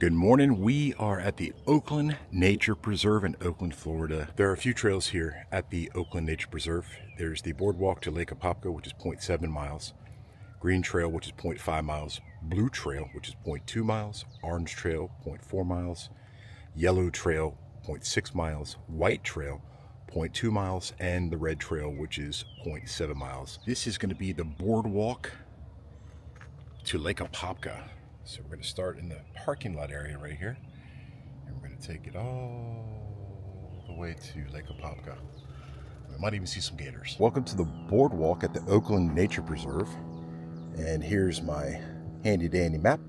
Good morning. We are at the Oakland Nature Preserve in Oakland, Florida. There are a few trails here at the Oakland Nature Preserve. There's the Boardwalk to Lake Apopka, which is 0.7 miles. Green Trail, which is 0.5 miles. Blue Trail, which is 0.2 miles. Orange Trail, 0.4 miles. Yellow Trail, 0.6 miles. White Trail, 0.2 miles. And the Red Trail, which is 0.7 miles. This is going to be the Boardwalk to Lake Apopka. So we're going to start in the parking lot area right here, and we're going to take it all the way to Lake Apopka. We might even see some gators. Welcome to the Boardwalk at the Oakland Nature Preserve, and here's my handy dandy map.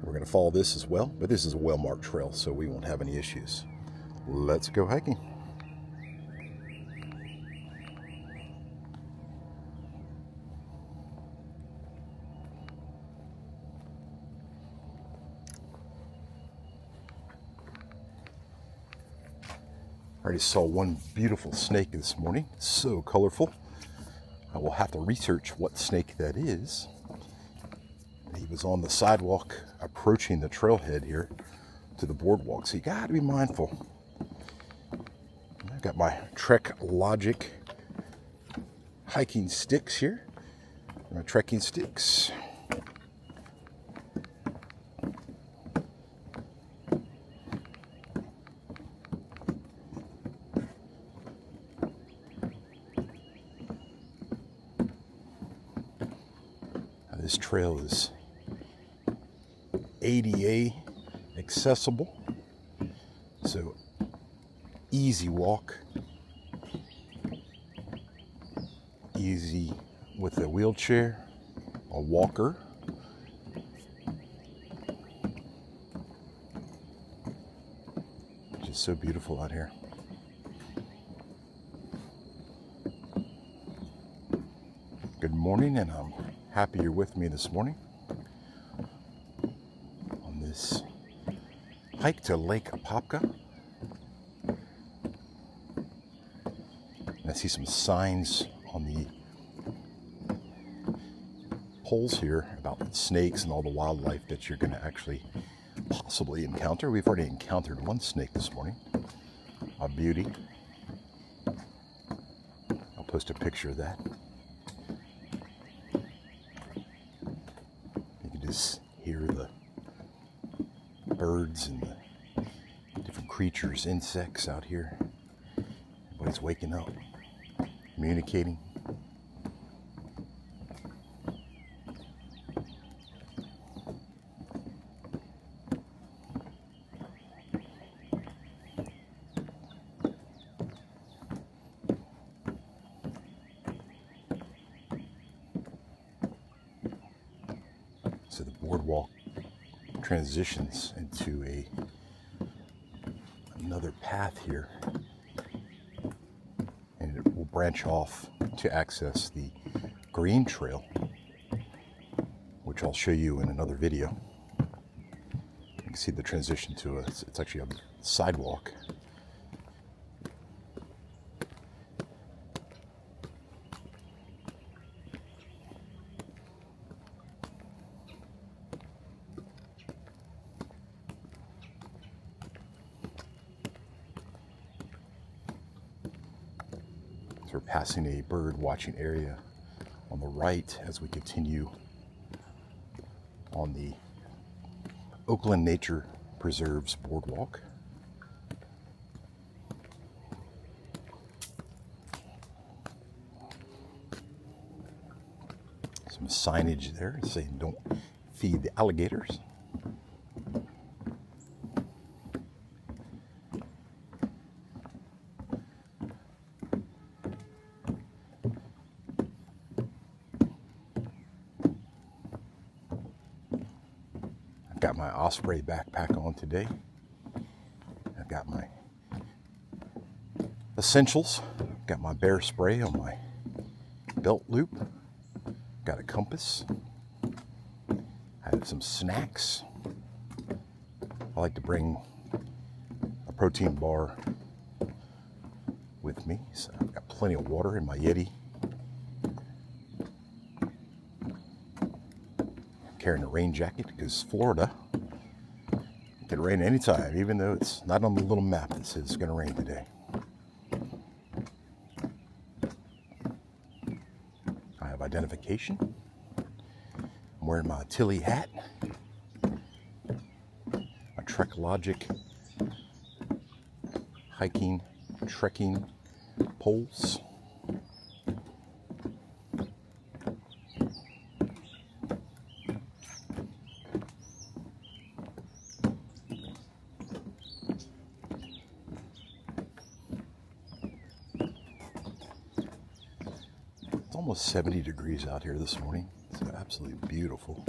We're going to follow this as well, but this is a well-marked trail, so we won't have any issues. Let's go hiking. I already saw one beautiful snake this morning, so colorful. I will have to research what snake that is. He was on the sidewalk approaching the trailhead here to the boardwalk, so you gotta be mindful. I've got my Trek Logic hiking sticks here, my trekking sticks. This trail is ADA accessible, so easy walk, easy with a wheelchair, a walker. Just so beautiful out here. Good morning, and I'm happy you're with me this morning on this hike to Lake Apopka. And I see some signs on the poles here about snakes and all the wildlife that you're going to actually possibly encounter. We've already encountered one snake this morning, a beauty. I'll post a picture of that. Hear the birds and the different creatures, insects out here. Everybody's waking up, communicating. So the boardwalk transitions into another path here, and it will branch off to access the Green Trail, which I'll show you in another video. You can see the transition to it's actually a sidewalk. We're passing a bird watching area on the right as we continue on the Oakland Nature Preserve's boardwalk. Some signage there saying don't feed the alligators. Got my Osprey backpack on today. I've got my essentials. Got my bear spray on my belt loop. Got a compass. I have some snacks. I like to bring a protein bar with me. So I've got plenty of water in my Yeti. Carrying a rain jacket because Florida Could rain anytime, even though it's not on the little map that says it's going to rain today. I have identification. I'm wearing my Tilly hat, my Trekologic hiking, trekking poles. It's almost 70 degrees out here this morning. It's absolutely beautiful.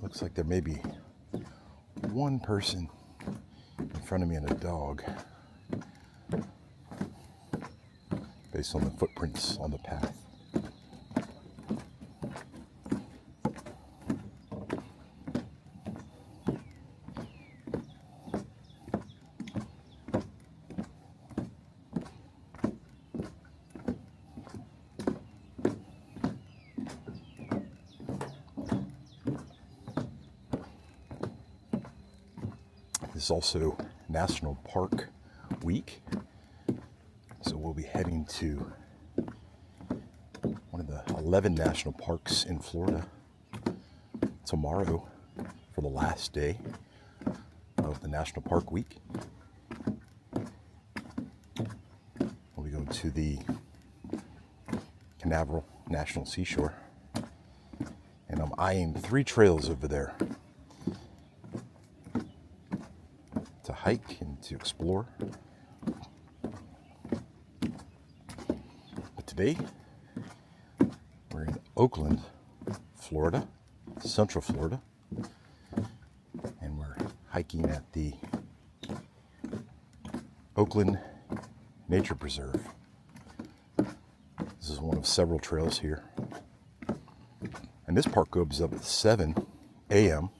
Looks like there may be one person in front of me and a dog, based on the footprints on the path. It's also National Park Week, so we'll be heading to one of the 11 national parks in Florida tomorrow for the last day of the National Park Week. We'll be going to the Canaveral National Seashore, and I'm eyeing 3 trails over there to hike and to explore. But today, we're in Oakland, Florida, Central Florida, and we're hiking at the Oakland Nature Preserve. This is one of several trails here. And this park opens up at 7 a.m.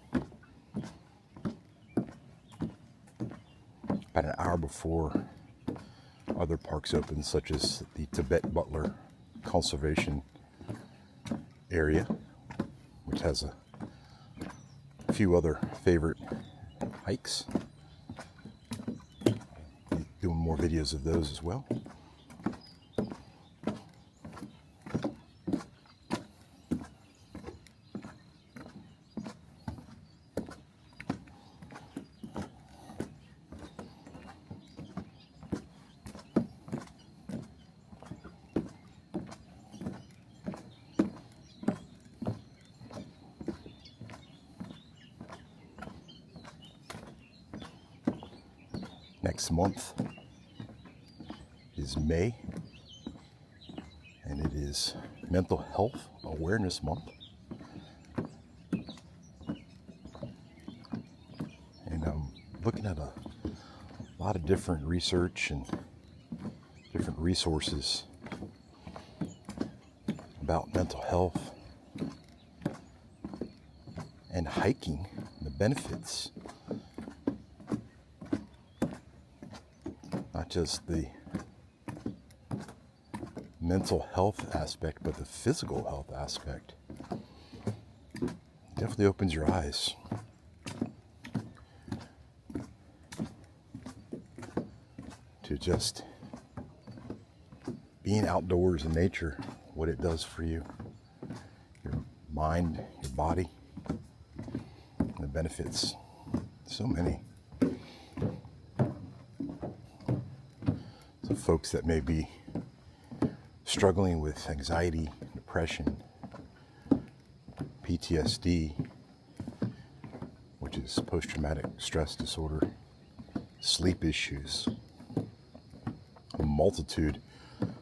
about an hour before other parks open, such as the Tibet Butler Conservation Area, which has a few other favorite hikes. I'll be doing more videos of those as well. Next month is May, and it is Mental Health Awareness Month. And I'm looking at a lot of different research and different resources about mental health and hiking and the benefits. Not just the mental health aspect, but the physical health aspect. It definitely opens your eyes to just being outdoors in nature, what it does for you, your mind, your body, and the benefits. So many. So folks that may be struggling with anxiety, depression, PTSD, which is post-traumatic stress disorder, sleep issues, a multitude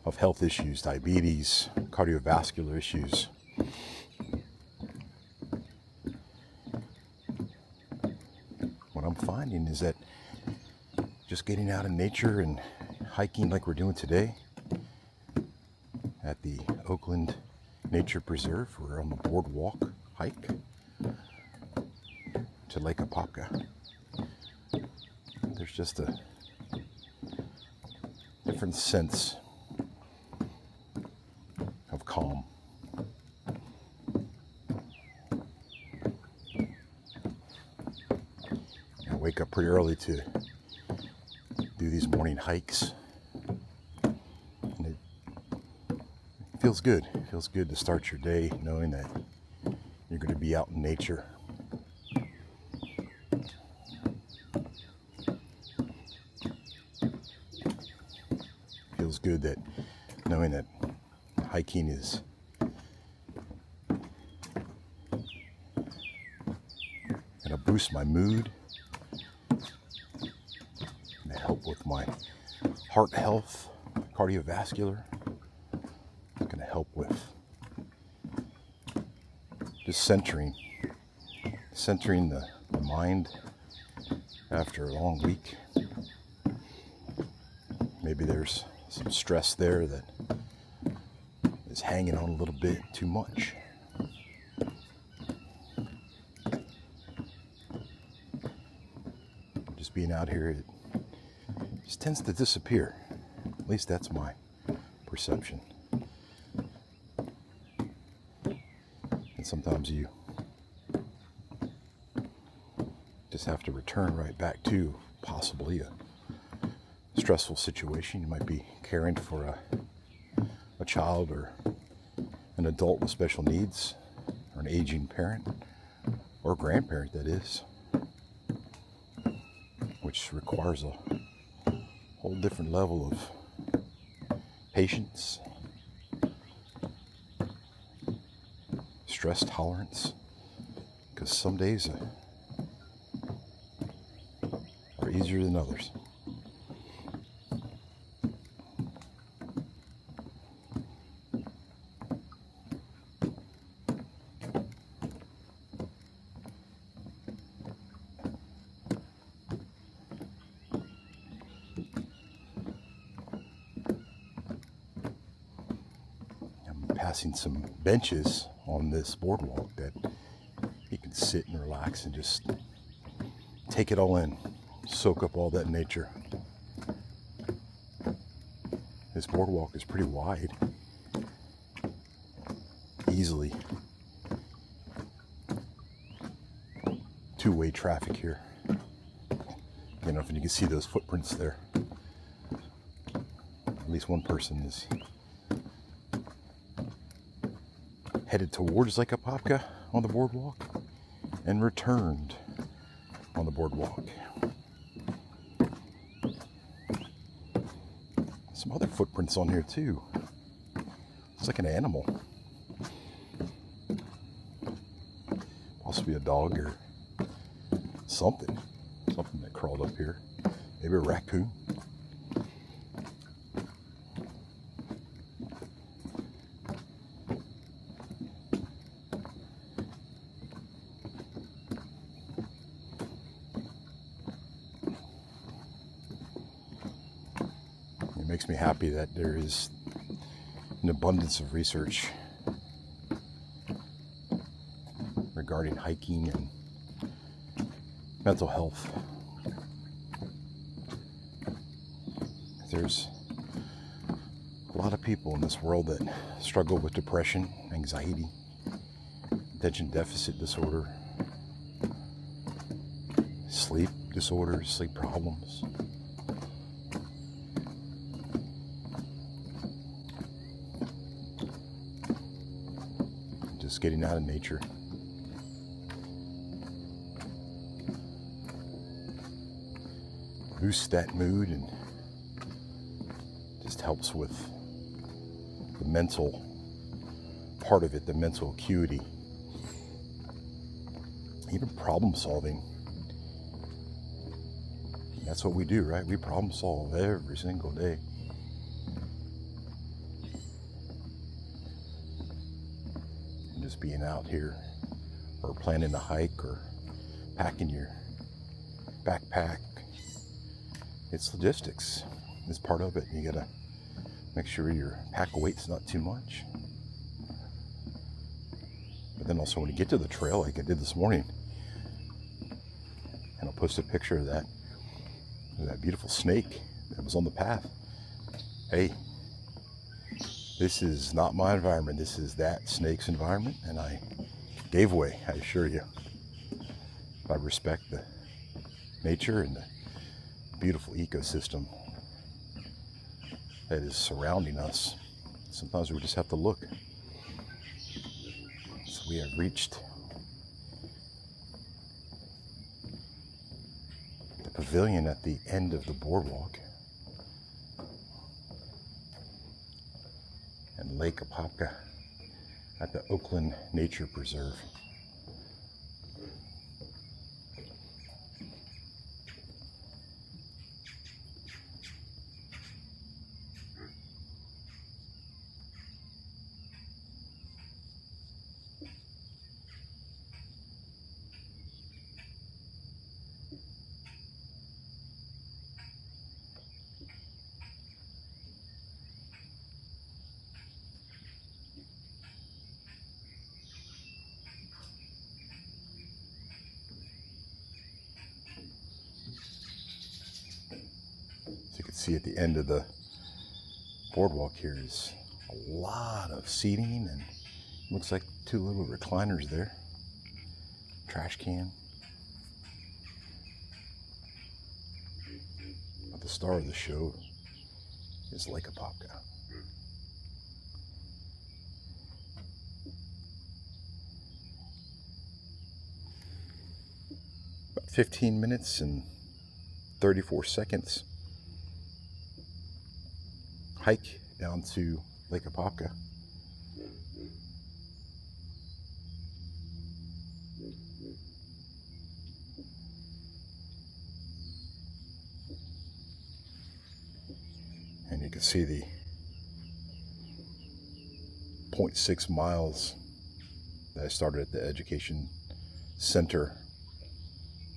of health issues, diabetes, cardiovascular issues. What I'm finding is that just getting out in nature and hiking like we're doing today at the Oakland Nature Preserve. We're on the Boardwalk hike to Lake Apopka. There's just a different sense of calm. wake up pretty early to do these morning hikes. And it feels good. It feels good to start your day knowing that you're going to be out in nature. Feels good that knowing that hiking is gonna boost my mood, gonna help with my heart health, cardiovascular, gonna help with just centering the mind after a long week. Maybe there's some stress there that is hanging on a little bit too much. Just being out here, it just tends to disappear. At least that's my perception. And sometimes you just have to return right back to possibly a stressful situation. You might be caring for a child or an adult with special needs, or an aging parent or grandparent, that is, which requires a whole different level of patience, stress tolerance, because some days are easier than others. Passing some benches on this boardwalk that you can sit and relax and just take it all in, soak up all that nature. This boardwalk is pretty wide, easily two-way traffic here. You know, if you can see those footprints there, at least one person is headed towards Lake Apopka on the boardwalk and returned on the boardwalk. Some other footprints on here too. It's like an animal. Possibly a dog or something that crawled up here. Maybe a raccoon. It makes me happy that there is an abundance of research regarding hiking and mental health. There's a lot of people in this world that struggle with depression, anxiety, attention deficit disorder, sleep disorders, sleep problems. Just getting out of nature. Boosts that mood and just helps with the mental part of it, the mental acuity, even problem solving. That's what we do, right? We problem solve every single day. And just being out here or planning a hike or packing your backpack, it's logistics. It's part of it. You gotta make sure your pack weight's not too much. But then also when you get to the trail, like I did this morning, and I'll post a picture of that beautiful snake that was on the path. Hey, this is not my environment. This is that snake's environment, and I gave way, I assure you. I respect the nature and the beautiful ecosystem that is surrounding us. Sometimes we just have to look. So we have reached the pavilion at the end of the boardwalk and Lake Apopka at the Oakland Nature Preserve. As you can see at the end of the boardwalk here is a lot of seating, and looks like 2 little recliners there. Trash can. But the star of the show is Lake Apopka. About 15 minutes and 34 seconds hike down to Lake Apopka. And you can see the 0.6 miles that I started at the Education Center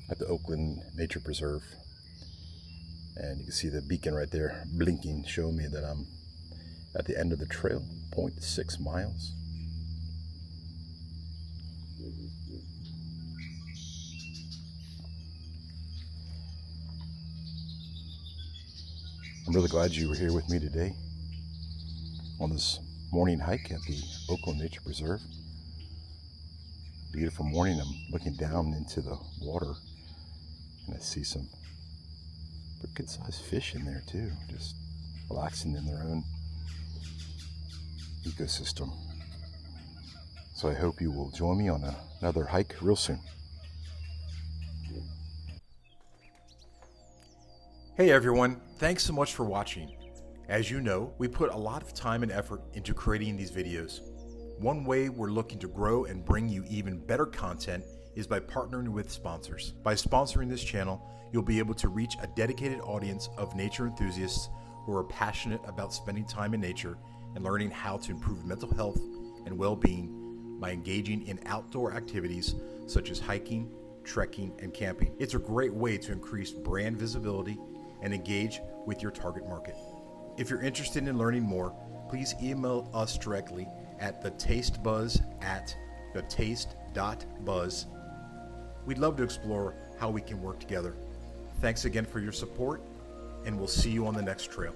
at the Oakland Nature Preserve. And you can see the beacon right there blinking, showing me that I'm at the end of the trail, 0.6 miles. I'm really glad you were here with me today on this morning hike at the Oakland Nature Preserve. Beautiful morning. I'm looking down into the water and I see some pretty good sized fish in there too, just relaxing in their own ecosystem. So I hope you will join me on another hike real soon. Hey everyone, thanks so much for watching. As you know, we put a lot of time and effort into creating these videos. One way we're looking to grow and bring you even better content is by partnering with sponsors. By sponsoring this channel, you'll be able to reach a dedicated audience of nature enthusiasts who are passionate about spending time in nature and learning how to improve mental health and well-being by engaging in outdoor activities such as hiking, trekking, and camping. It's a great way to increase brand visibility and engage with your target market. If you're interested in learning more, please email us directly at thetastebuzz@thetaste.buzz. We'd love to explore how we can work together. Thanks again for your support, and we'll see you on the next trail.